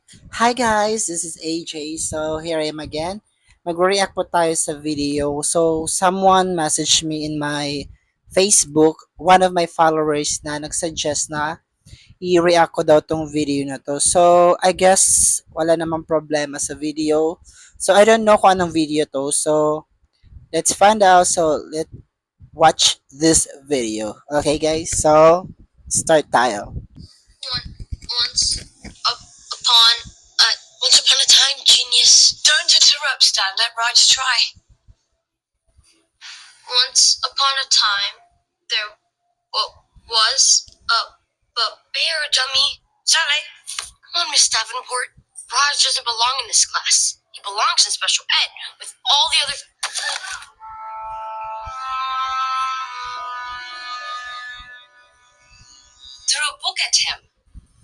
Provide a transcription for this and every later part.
Hi guys, this is AJ. So here I am again. Mag-react po tayo sa video. So someone messaged me in my Facebook, one of my followers na nagsuggest na i-react ko daw tong video na to. So I guess wala namang problema sa video. So I don't know kung anong video to. So let's find out. So let's watch this video. Okay guys, so start tayo. Once upon once upon a time, genius. Don't interrupt, Stan. Let Raj try. Once upon a time, there was a bear dummy. Sally, come on, Miss Davenport. Raj doesn't belong in this class. He belongs in special ed with all the other. Threw a book at him.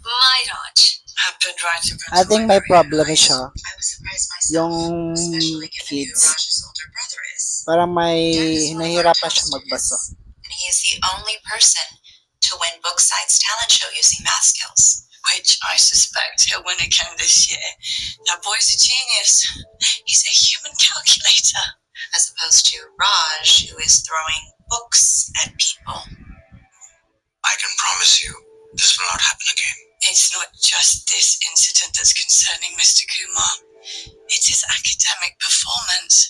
My Raj. Happened right in front I of think my may very problem eyes. siya. I was surprised myself, Yung especially given who kids. Raj's older brother is. Parang may Dad is one of our nahihirapan top siya magbasa. students, and he is the only person to win Bookside's talent show using math skills. Which I suspect he'll win again this year. That boy's a genius. He's a human calculator. As opposed to Raj, who is throwing books at people. I can promise you, this will not happen again. It's not just this incident that's concerning Mr. Kumar. It's his academic performance.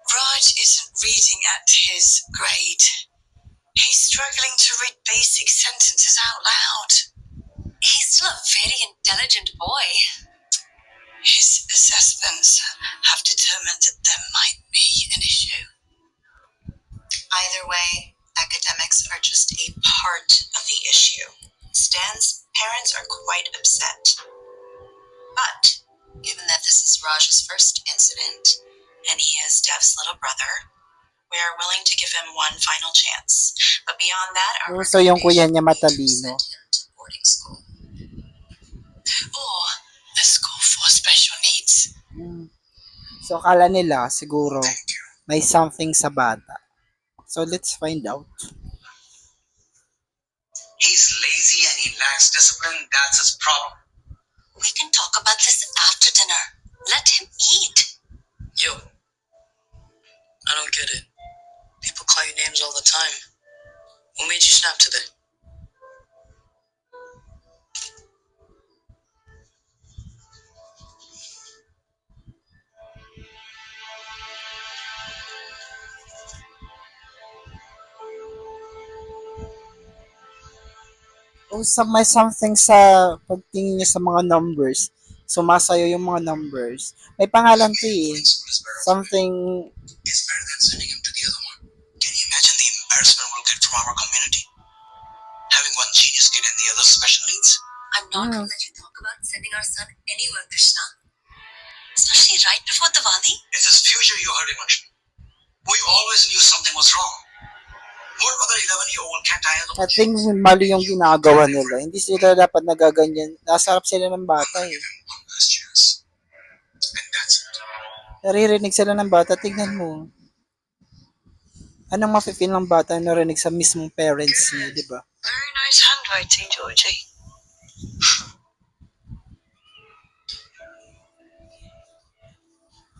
Raj isn't reading at his grade. He's struggling to read basic sentences out loud. He's still a very intelligent boy. His assessments have determined that there might be an issue. Either way, academics are just a part of the issue. Stan's parents are quite upset. But, given that this is Raj's first incident, and he is Dev's little brother, we are willing to give him one final chance. But beyond that, our So yung kuya niya recommendation matalino. is to send him to boarding school. Or a school for special needs. So akala nila siguro may something sa bata. So let's find out. He's lazy and he lacks discipline. That's his problem. We can talk about this after dinner. Let him eat. Yo, I don't get it. People call you names all the time. What made you snap today? Kung may something sa pagtingin niya sa mga numbers, sumasayo yung mga numbers. May pangalan to eh. Something, It's better than sending him to the other one. Can you imagine the embarrassment we'll get from our community? Having one genius kid and the other special needs? I'm not going to let you talk about sending our son anywhere, Krishna. Especially right before Diwali. It's his future you're hurting, Lakshmi. We always knew something was wrong. What other 11-year-old can't handle? I think mali yung ginagawa nila. Hindi sila dapat nagaganyan. Nasa harap sila ng bata eh. One last chance. And that's it. Naririnig sila ng bata, tignan mo. Anong mafe-feel ng bata na narinig sa mismong parents niya, di ba? Very nice handwriting, Georgie.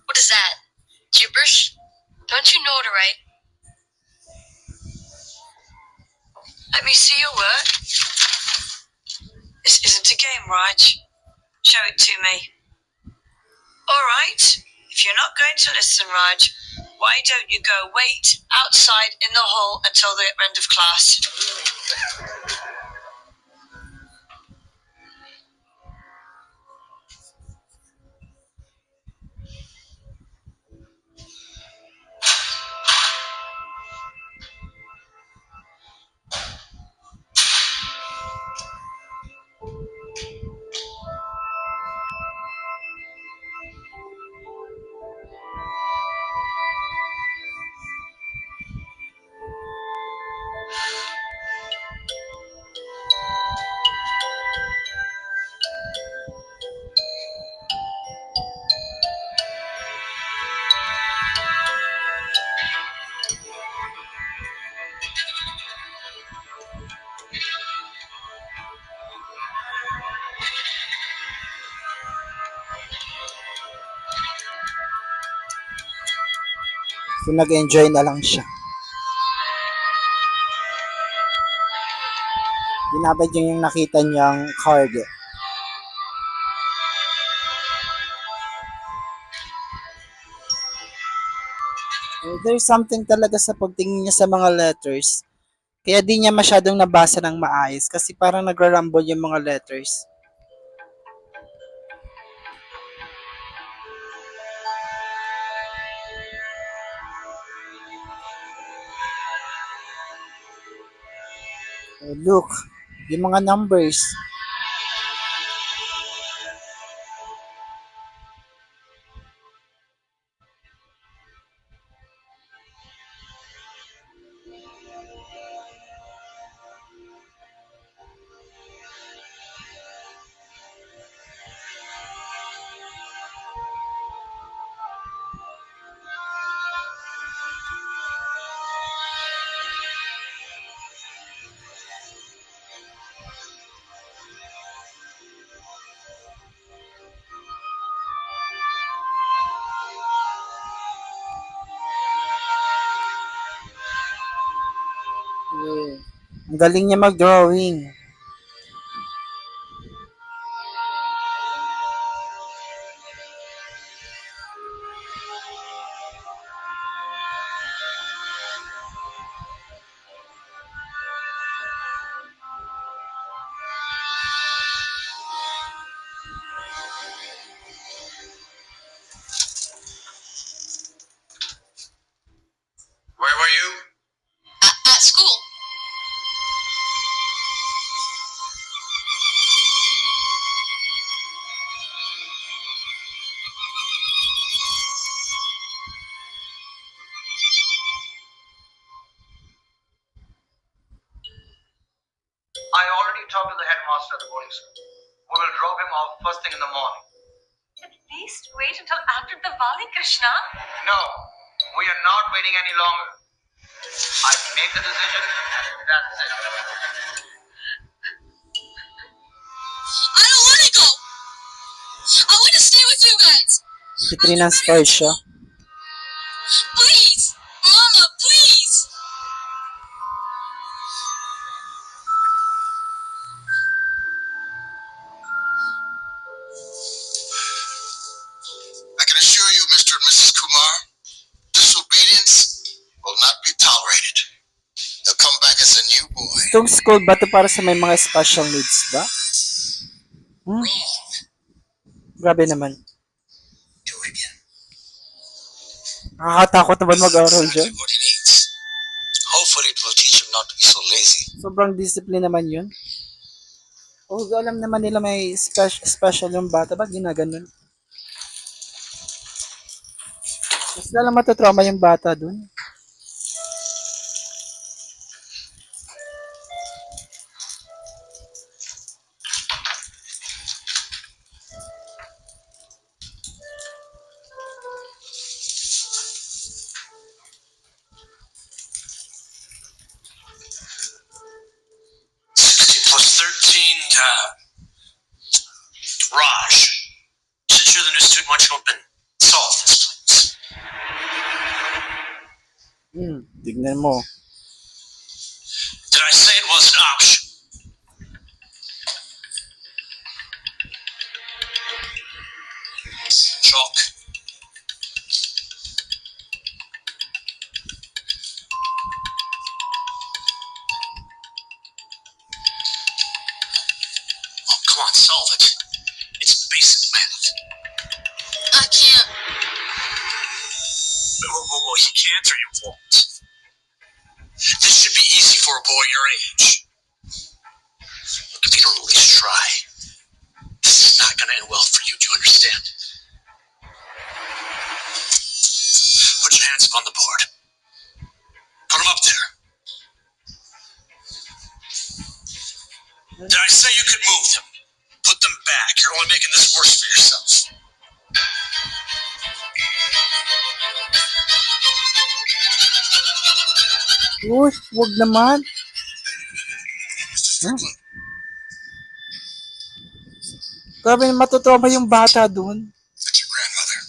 What is that? Gibberish? Don't you know to write? Let me see your work. This isn't a game, Raj. Show it to me. All right. If you're not going to listen, Raj, why don't you go wait outside in the hall until the end of class? So, nag-enjoy na lang siya. Binabad niya yung nakita niyang card. There's something talaga sa pagtingin niya sa mga letters. Kaya di niya masyadong nabasa ng maayos kasi parang nagra-rumble yung mga letters. Oh, look, yung mga numbers. Yeah. Ang galing niya mag-drawing. Where were you? At school. I already talked to the headmaster at the boarding school. We will drop him off first thing in the morning. At least wait until after Diwali, Krishna. No, we are not waiting any longer. I made the decision, and that's it. I don't want to go. I want to stay with you guys. Si transfer siya. Please, Mama, please. I can assure you, Mr. and Mrs. Kumar, disobedience will not be tolerated. He'll come back as a new boy. Itong school ba to para sa may mga special needs ba? Grabe naman. Do it again. Nakakatakot naman mag-aral dyan. What he needs. Hopefully it will teach him not to be so lazy. Sobrang discipline naman yun. Oh, alam naman nila may special yung bata. Ba't ginaganon? Mas na lang matatrauma yung bata dun. Plus 13 Raj. Since you're the new student, why don't you go up and solve this, please? Tignan mo. Did I say it was an option? Chalk. Oh, come on, solve it. It's basic math. I can't. Well, you can't or you won't. This should be easy for a boy your age. Look, if you don't at least try, this is not going to end well for you. Do you understand? Put your hands up on the board. Put them up there. Did I say you could move them? Put them back. You're only making this worse for yourself. Uy, wag naman. Grabe, matutrauma yung bata dun. That's your grandmother.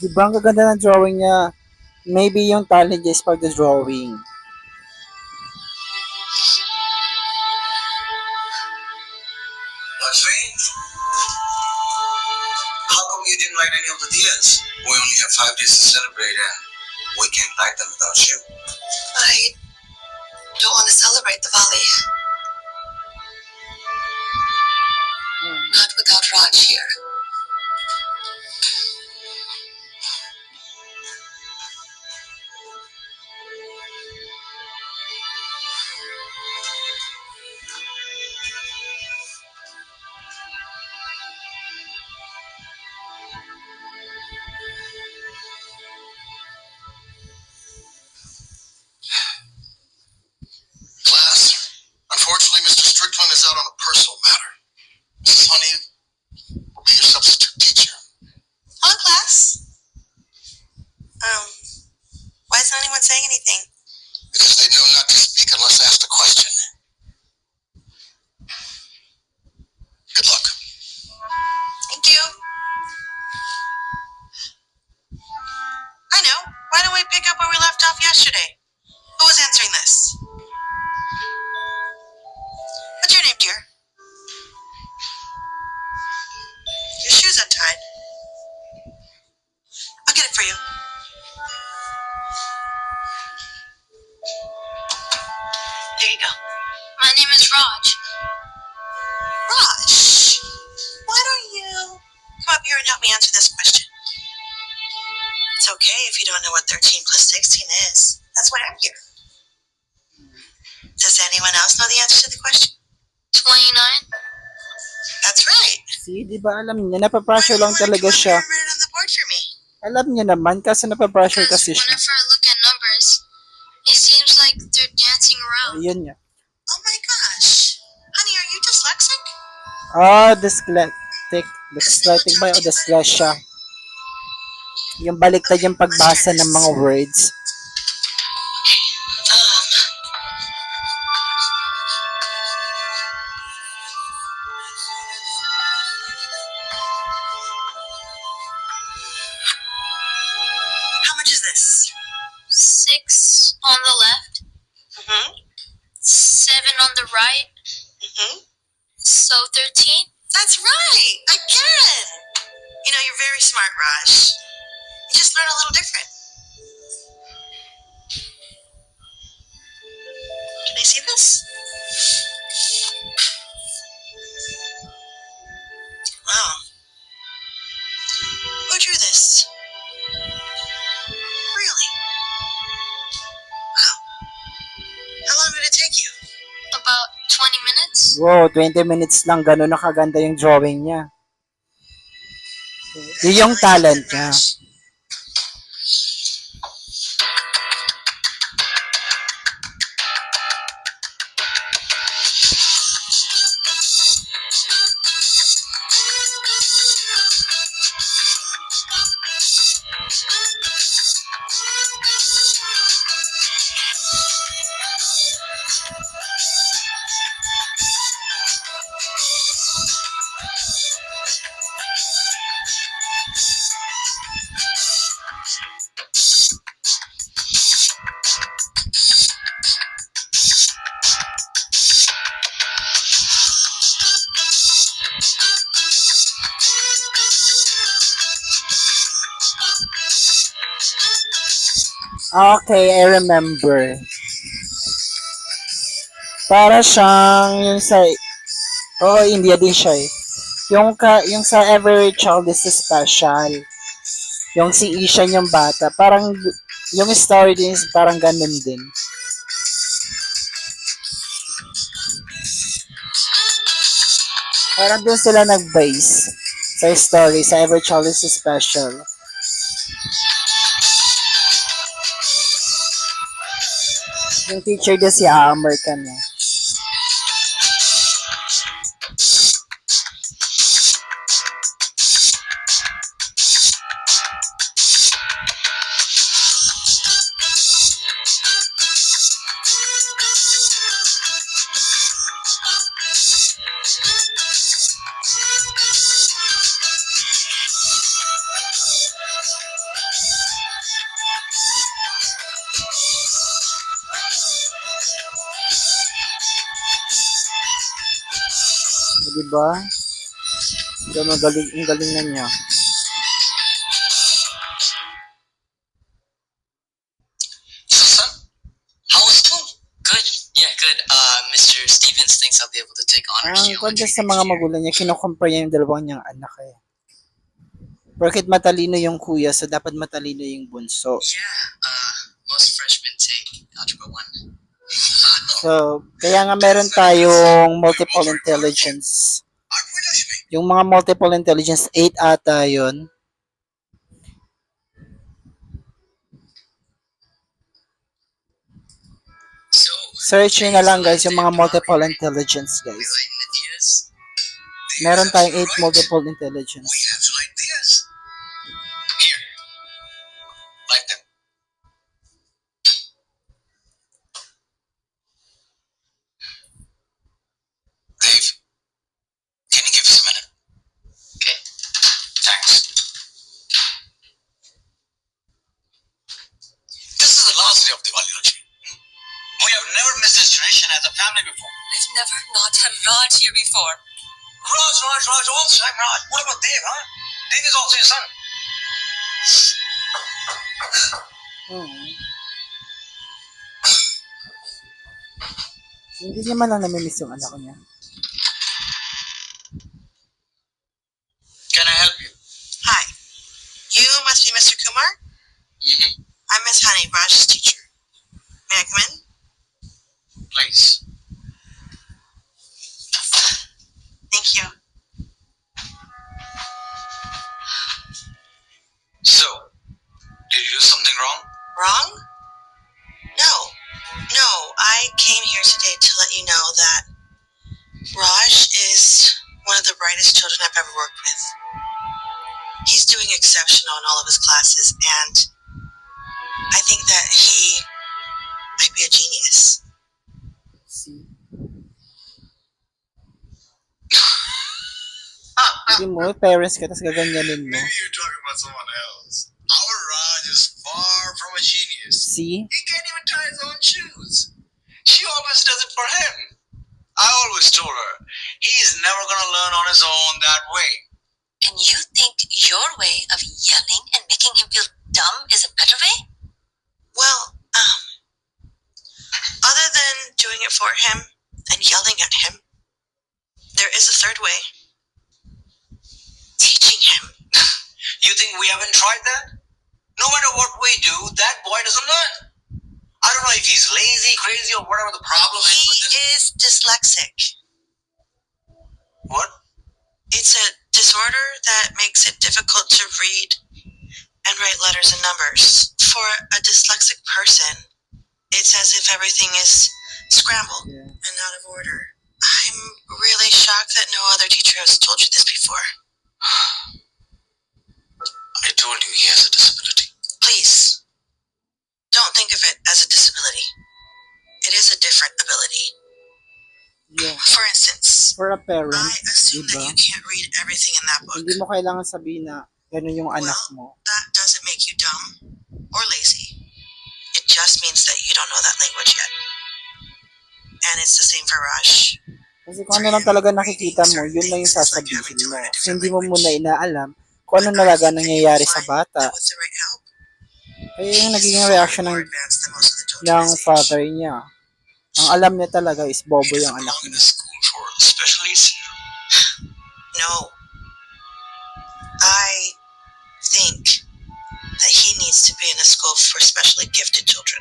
Di ba ang gaganda ng drawing niya? Maybe yung talent niya is pag-drawing. Lakshmi, how come you didn't light any of the diyas? We only have 5 days to celebrate and we can't light them without you. I don't want to celebrate Diwali. Not without Raj here. Class, unfortunately, Mr. Strickland is out on a personal matter. Mrs. Honey will be your substitute teacher. Hello, class. Why isn't anyone saying anything? Because they know not to speak unless asked a question. Good luck. Thank you. I know. Why don't we pick up where we left off yesterday? Who was answering this? What's your name, dear? Your shoe's untied. I'll get it for you. There you go. My name is Raj. Raj, why don't you come up here and help me answer this question? It's okay if you don't know what 13 plus 16 is. That's why I'm here. Does anyone else know the answer to the question? 29. That's right. See, di ba alam niya, napapressure lang talaga siya. Write it on the board for me. Alam niya naman, kasi napapressure Because kasi siya. whenever I look at numbers, it seems like they're dancing around. Ayun niya. Oh my gosh. Honey, are you dyslexic? Dyslexic. Dyslexic ba o dyslexia? Yung baliktad yung pagbasa ng mga words. How much is this? 6 on the left, Mm-hmm. 7 on the right, Mm-hmm. so 13. That's right. Again. You know, you're very smart, Raj. You just learn a little different. Can I see this? Wow. Who drew this? Really? Wow. How long did it take you? About 20 minutes. Wow, 20 minutes lang, gano'n nakaganda yung drawing niya. Yun yung talent niya. Okay, I remember. Para siyang yung sa India din siya eh. Yung sa Every Child is Special. Yung si Ishan yung bata, parang yung story din is parang ganun din. Parang doon sila nag-base sa story sa Every Child is Special. Yung teacher din si American eh. Di ba? Ang galing na niya. So, son, how was school? Good. Yeah, good. Mr. Stevens thinks I'll be able to take honors Ang kwento geometry sa next mga year. magulang niya, kinukumpara niya yung dalawang niyang anak eh. Bakit matalino yung kuya, so dapat matalino yung bunso. Yeah, most freshmen take Algebra 1. So, kaya nga meron tayong multiple intelligence. Yung mga multiple intelligence, 8 ata yun. So, Search nyo na lang guys yung mga multiple intelligence guys. enlighten ideas. Meron tayong 8 multiple intelligence. We have some ideas. Here, like them. Dave, can you give us a minute? Okay. Thanks. This is the last day of Diwali, Lakshmi. We have never missed this tradition as a family before. I've never not had Raj here before. Raj, all the time, Raj. What about Dave, huh? Dave is also your son. Hindi niya man lang namimiss yung anak niya. Can I help you? Hi. You must be Mr. Kumar? Mm-hmm. I'm Miss Honey, Raj's teacher. May I come in? Please. Thank you. So, did you do something wrong? Wrong? No. No, I came here today to let you know that Raj is one of the brightest children I've ever worked with. He's doing exceptional in all of his classes, and I think that he might be a genius. See? Hindi mo, parents ka, tapos gaganyanin mo. Maybe you're talking about someone else. Our Raj is far from a genius. See? He can't even tie his own shoes. She always does it for him. I always told her, he's never gonna learn on his own that way. And you think your way of yelling and making him feel dumb is a better way? Well, other than doing it for him and yelling at him, there is a third way. Teaching him. You think we haven't tried that? No matter what we do, that boy doesn't learn. I don't know if he's lazy, crazy, or whatever the problem is. He But this... is dyslexic. What? It's a disorder that makes it difficult to read and write letters and numbers. For a dyslexic person, it's as if everything is scrambled Yeah. and out of order. I'm really shocked that no other teacher has told you this before. I told you he has a disability. Please, don't think of it as a disability. It is a different ability. Yeah. For instance, For a parent, I assume diba? that you can't read everything in that book. Hindi mo kailangan sabihin na gano'n yung anak mo. That doesn't make you dumb or lazy. It just means that you don't know that language yet. And it's the same for Raj. Kasi kung ano lang talaga nakikita mo, yun lang yung sasabihin mo. Kasi hindi mo muna inaalam kung ano talaga nangyayari sa bata. That with the right help, Kaya yung nagiging reaction more ng, advanced than most of the children his age. father niya. Ang alam niya talaga is bobo yung anak Belong in niya. the school for special needs. No. I think that he needs to be in a school for specially gifted children.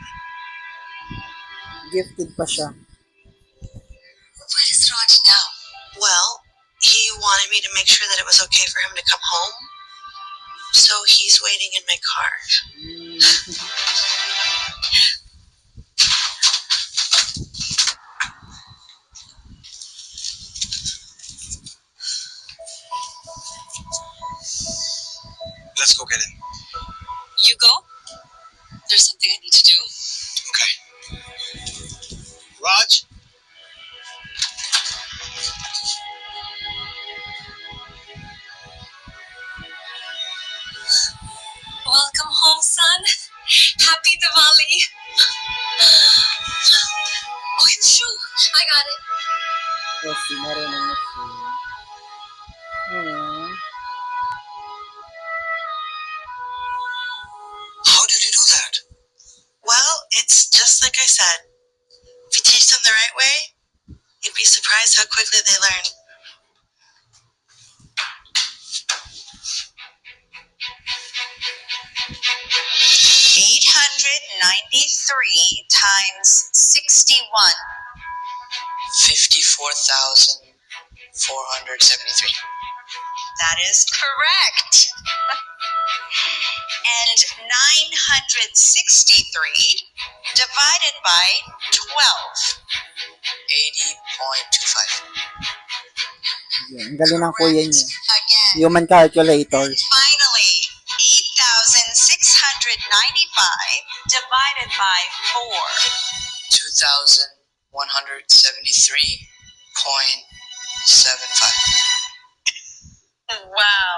Gifted pa siya. Where is Raj now? Well, he wanted me to make sure that it was okay for him to come home. So he's waiting in my car. Let's go get in. You go? There's something I need to do. Okay. Raj? Welcome home, son. Happy Diwali. Oh, it's shoe. I got it. Kasi marunong na siya. quickly they learn. $893 times 61. 54,473. That is correct. And 963 divided by 12. 80.25. Yan, ang galing ng kuya niya. Again. Human calculator. Finally, 8,695 divided by 4. 2,173.75. Wow.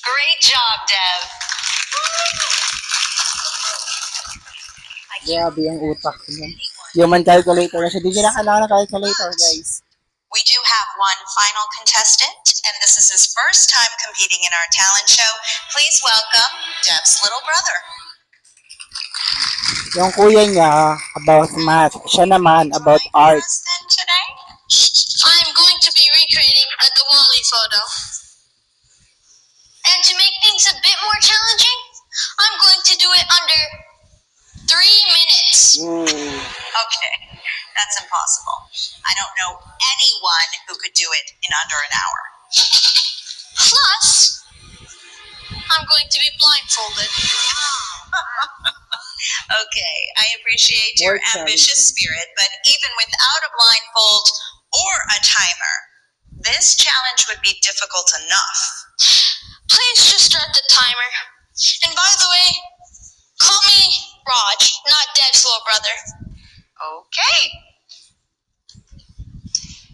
Great job, Dev. Grabe ang utak niya. Human calculator na siya. Di niya na kailangan ng calculator, guys. We do have one final contestant, and this is his first time competing in our talent show. Please welcome Dev's little brother. Yung kuya niya, about math. Siya naman, about art. Us then today? I'm going to be recreating a Diwali photo. And to make things a bit more challenging, I'm going to do it under 3 minutes. Ooh. Okay, that's impossible. I don't know anyone who could do it in under an hour. Plus, I'm going to be blindfolded. Okay, I appreciate your More challenging. ambitious spirit, but even without a blindfold or a timer, this challenge would be difficult enough. Please just start the timer. And by the way, call me Raj, not Dev's little brother. Okay.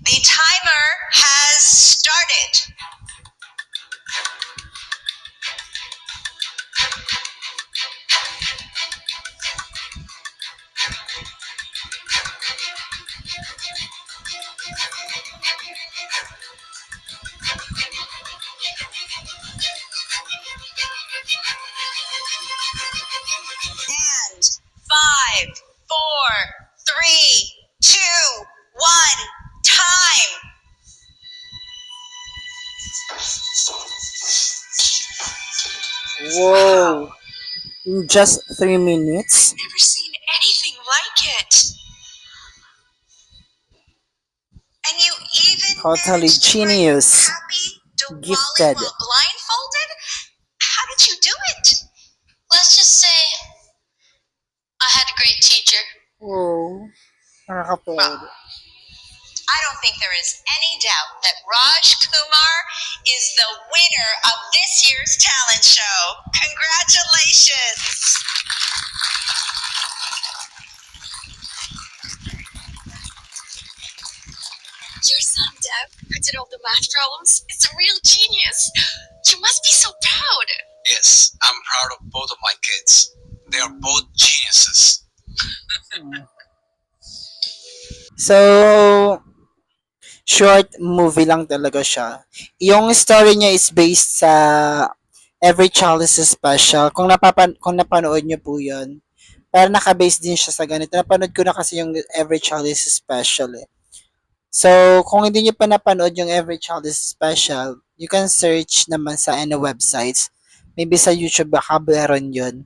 The timer has started. And 5, 4, 3, 2, 1, time. Whoa. In just 3 minutes? Never seen anything like it. And you even Totally managed to write genius. Happy Diwali Gifted. while blindfolded? How did you do it? Let's just say I had a great teacher. Whoa. Nakakapod. I don't think there is any doubt that Raj Kumar is the winner of this year's talent show. Congratulations! Your son, Dev, who did all the math problems, is a real genius. You must be so proud. Yes, I'm proud of both of my kids. They are both geniuses. So, short movie lang talaga siya. Yung story niya is based sa Every Child is Special. Kung napanood niyo po 'yun. Pero naka-base din siya sa ganito. Napanood ko na kasi yung Every Child is Special eh. So, kung hindi niyo pa napanood yung Every Child is Special, you can search naman sa any websites. Maybe sa YouTube baka meron 'yun.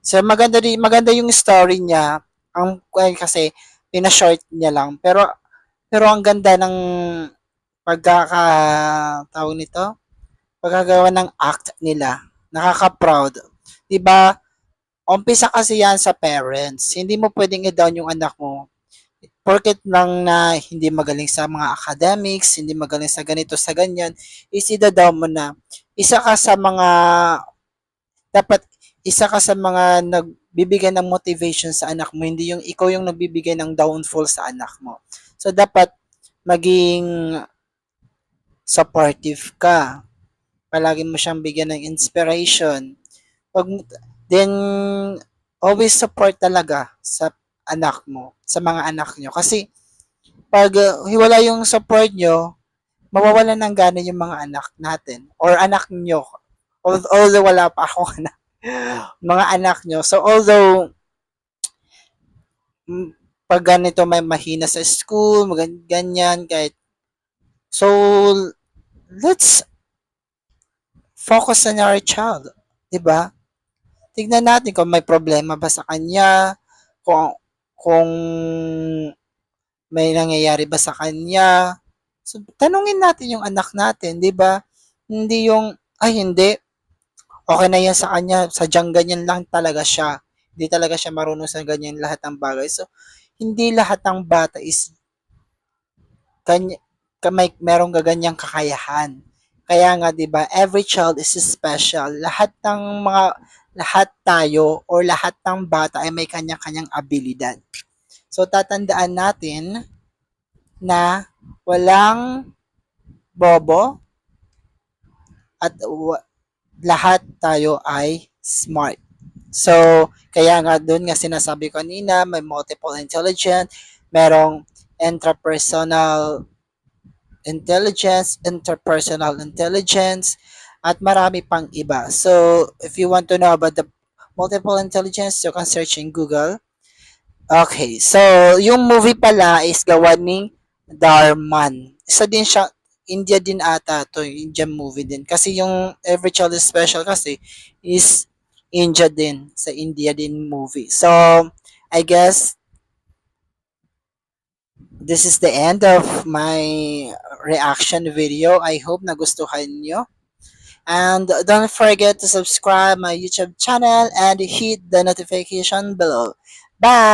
So, maganda yung story niya. Kasi pina-short niya lang. Pero ang ganda ng tawag nito, pagkagawa ng act nila. Nakaka-proud. 'Di ba? Umpisa kasi yan sa parents. Hindi mo pwedeng i-down yung anak mo. Porket lang na hindi magaling sa mga academics, hindi magaling sa ganito, sa ganyan, is i-down mo na. Isa ka sa mga nagbibigay ng motivation sa anak mo, hindi yung ikaw yung nagbibigay ng downfall sa anak mo. So, dapat maging supportive ka. Palagi mo siyang bigyan ng inspiration. Then, always support talaga sa anak mo, sa mga anak nyo. Kasi, pag hiwala yung support nyo, mawawalan ng gana yung mga anak natin or anak nyo. Although wala pa akong anak. Mga anak nyo. So, although pag ganito may mahina sa school, ganyan, kahit. So, let's focus on our child. 'Di ba? Tignan natin kung may problema ba sa kanya, kung may nangyayari ba sa kanya. So, tanungin natin yung anak natin, 'di ba? Hindi yung, ay hindi, okay na yan sa kanya, sadyang ganyan lang talaga siya. Hindi talaga siya marunong sa ganyan lahat ng bagay. So, hindi lahat ng bata is kanya, merong gaganyang kakayahan. Kaya nga 'di ba, every child is special. Lahat tayo or lahat ng bata ay may kanya-kanyang abilidad. So tatandaan natin na walang bobo at lahat tayo ay smart. So, kaya nga doon nga sinasabi ko kanina, may multiple intelligence, merong intrapersonal intelligence, interpersonal intelligence, at marami pang iba. So, if you want to know about the multiple intelligence, you can search in Google. Okay, so yung movie pala is gawa ni Darman. Isa din siya, India din ata to, Indian movie din. Kasi yung Every Child is Special kasi is India din, sa India din movie. So, I guess this is the end of my reaction video. I hope nagustuhan nyo. And don't forget to subscribe my YouTube channel and hit the notification below. Bye!